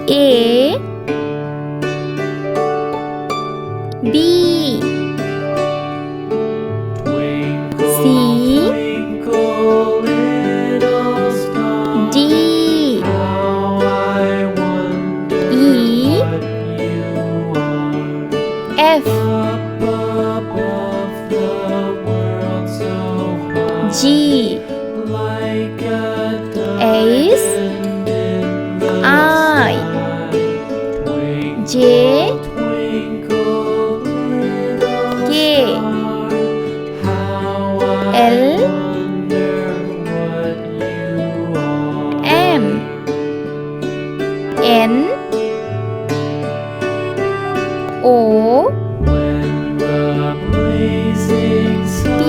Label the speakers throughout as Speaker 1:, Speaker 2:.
Speaker 1: A B C D E F G H I J K L M N O P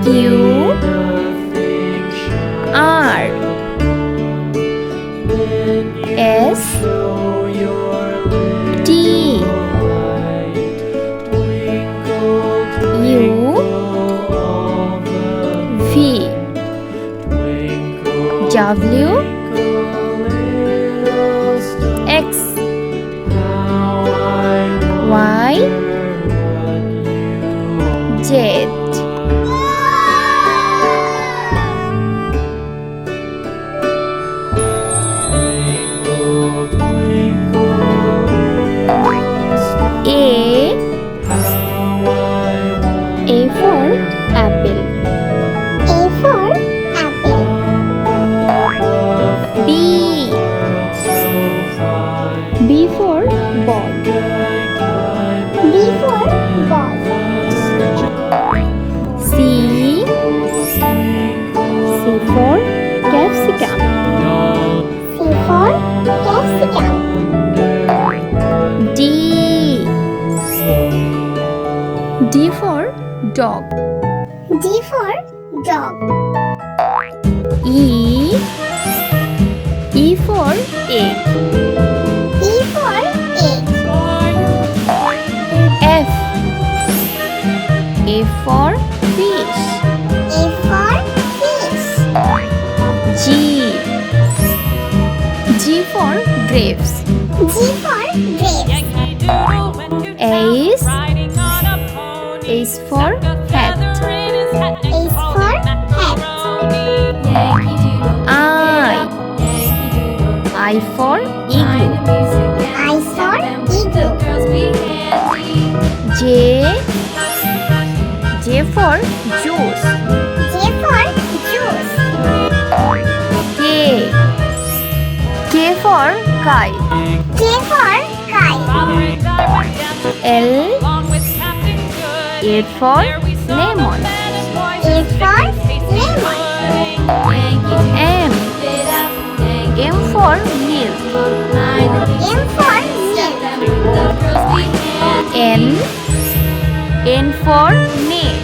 Speaker 1: Q R S T U V W X Y Z A for apple.
Speaker 2: A for apple.
Speaker 1: B for ball.
Speaker 2: B for ball.
Speaker 1: C for capsicum.
Speaker 2: C for capsicum.
Speaker 1: D for dog.
Speaker 2: D for dog.
Speaker 1: E for egg.
Speaker 2: E for egg.
Speaker 1: F for fish.
Speaker 2: A for fish.
Speaker 1: G for grapes.
Speaker 2: G for grapes.
Speaker 1: H for hat.
Speaker 2: H for hat.
Speaker 1: I for igloo.
Speaker 2: I for eagle.
Speaker 1: J for juice.
Speaker 2: J for juice.
Speaker 1: K for kite.
Speaker 2: K for kite.
Speaker 1: L for lemon.
Speaker 2: A for lemon.
Speaker 1: M for milk.
Speaker 2: M for milk.
Speaker 1: N for net.
Speaker 2: N for net.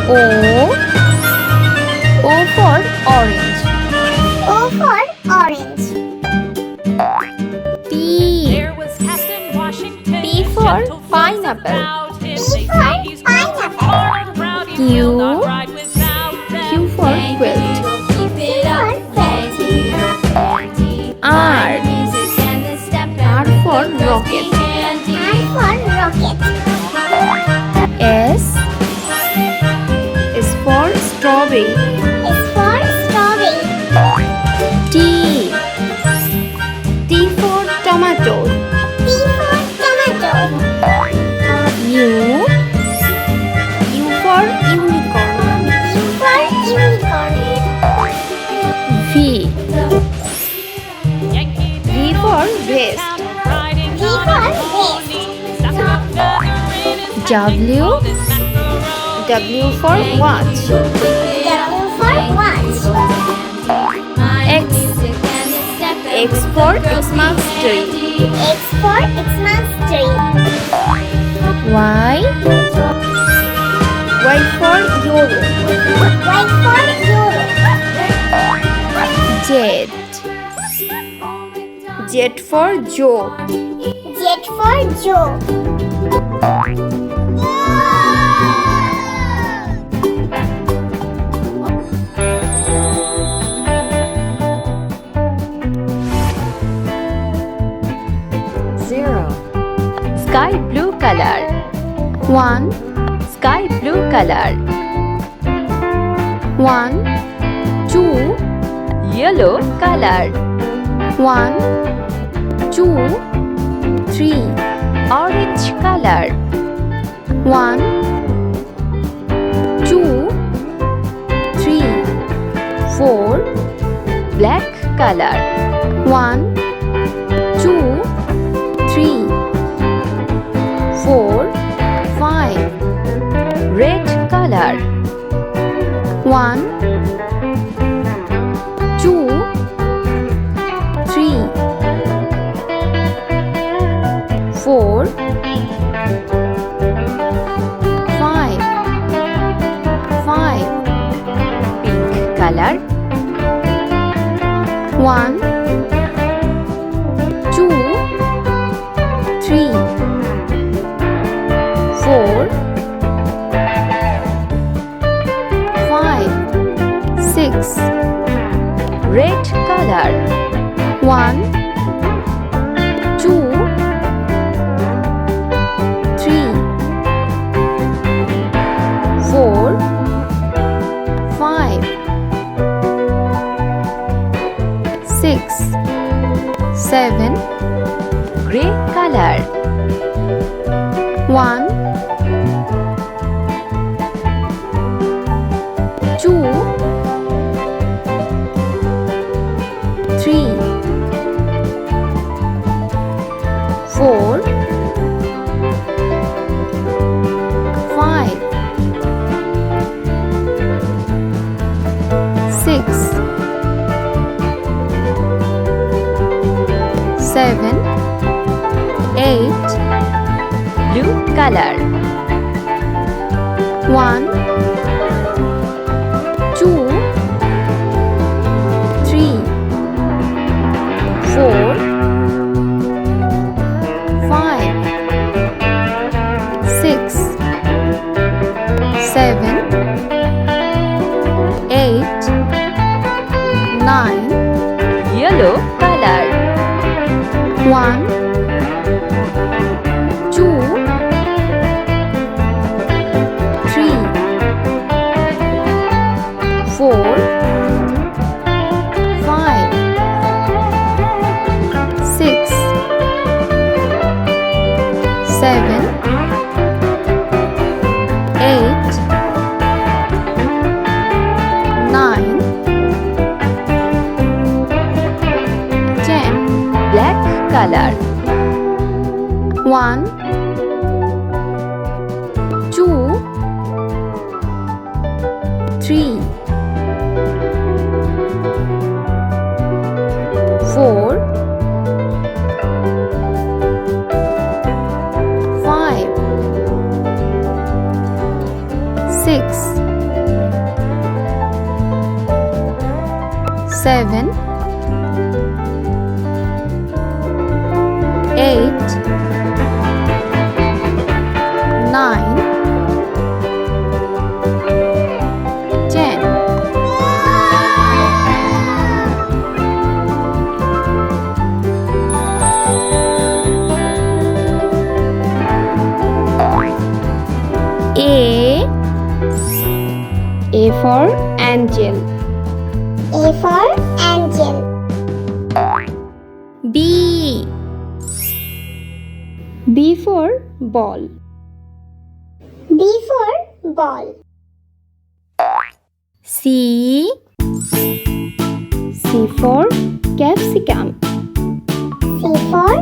Speaker 1: O for orange.
Speaker 2: O for orange.
Speaker 1: P for pineapple.
Speaker 2: P for pineapple.
Speaker 1: Q for quilt.
Speaker 2: Q for quilt.
Speaker 1: R for rocket.
Speaker 2: R for rocket.
Speaker 1: S for strawberry.
Speaker 2: S for strawberry.
Speaker 1: T for tomato.
Speaker 2: T for tomato.
Speaker 1: U for unicorn.
Speaker 2: U for unicorn.
Speaker 1: V for vest.
Speaker 2: V for vest.
Speaker 1: W for watch.
Speaker 2: W for watch.
Speaker 1: X for Xmas tree.
Speaker 2: X for Xmas tree.
Speaker 1: Y for euro.
Speaker 2: Y for euro.
Speaker 1: Z for Joe.
Speaker 2: Z for Joe.
Speaker 3: color.
Speaker 1: 1,
Speaker 3: Sky blue color.
Speaker 1: 1,
Speaker 3: 2. Yellow color.
Speaker 1: 1, 2, 3,
Speaker 3: Orange color.
Speaker 1: 1, 2, 3, 4,
Speaker 3: Black color.
Speaker 1: 1, 2, 3, 4, 5,
Speaker 3: Red color.
Speaker 1: 1, 2, 3, 4, 5, 5,
Speaker 3: Pink color.
Speaker 1: 1, 2, 3, 4, 5, 6,
Speaker 3: Red color.
Speaker 1: 1, 2, 3, 4, 5, 6, 7,
Speaker 3: Gray color.
Speaker 1: 1, 2, 3, 4, 5, 6, 7, 8,
Speaker 3: Blue color.
Speaker 1: 1, 2, 3, 4, 5, 6, 7, 8, 9,
Speaker 3: Yellow color.
Speaker 1: 1, 2, 3, 4, 5, 6, 7, 8, 9, 10.
Speaker 3: Black color.
Speaker 1: 1, 2, 3, 4, 5, 6, 7, 8, 9, 10. A for angel.
Speaker 2: A for angel.
Speaker 1: B for ball.
Speaker 2: B for ball.
Speaker 1: C for capsicum.
Speaker 2: C for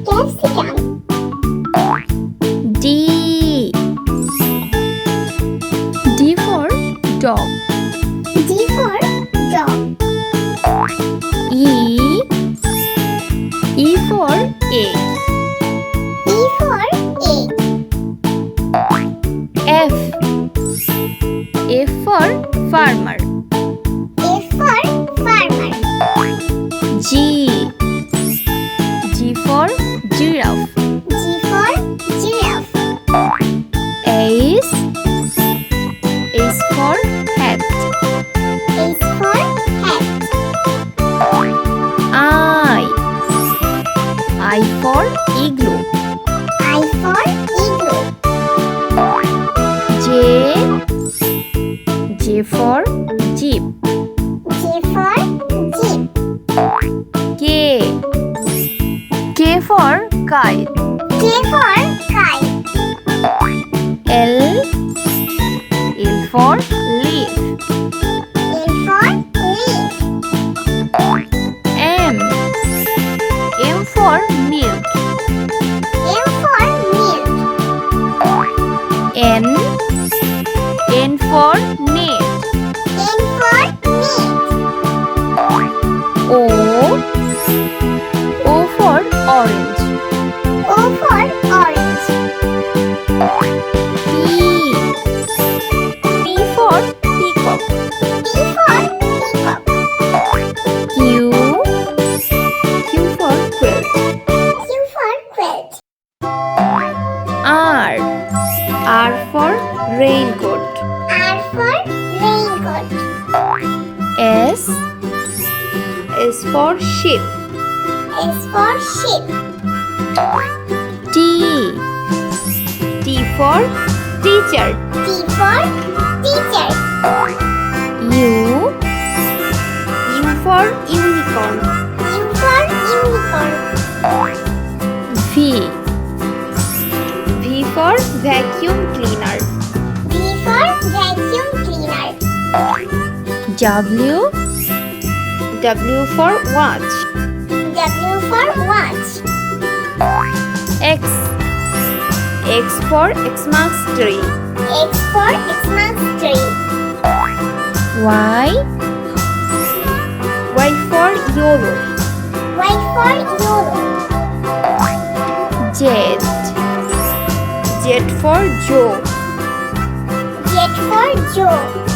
Speaker 2: capsicum.
Speaker 1: D for dog.
Speaker 2: D for dog.
Speaker 1: E for egg.
Speaker 2: E for egg.
Speaker 1: F for farmer.
Speaker 2: F for farmer.
Speaker 1: G for giraffe.
Speaker 2: G for giraffe.
Speaker 1: H for hat.
Speaker 2: H for hat.
Speaker 1: I for igloo.
Speaker 2: I for
Speaker 1: N. N for net.
Speaker 2: N for net.
Speaker 1: O. O for orange.
Speaker 2: O for orange.
Speaker 1: P. P for peacock.
Speaker 2: P for peacock.
Speaker 1: Q. Q for quilt.
Speaker 2: Q for quilt.
Speaker 1: R. R for raincoat.
Speaker 2: R for raincoat.
Speaker 1: S. S for sheep.
Speaker 2: S for sheep.
Speaker 1: T. T for teacher.
Speaker 2: T for teacher.
Speaker 1: U. U for unicorn.
Speaker 2: U for unicorn.
Speaker 1: V. V for vacuum cleaner.
Speaker 2: V for vacuum cleaner.
Speaker 1: W. W for watch.
Speaker 2: W for watch.
Speaker 1: X. X for Xmas tree.
Speaker 2: X for Xmas tree.
Speaker 1: Y. Y for YOLO.
Speaker 2: Y for YOLO.
Speaker 1: Z. Z for Joe.
Speaker 2: Z for Joe.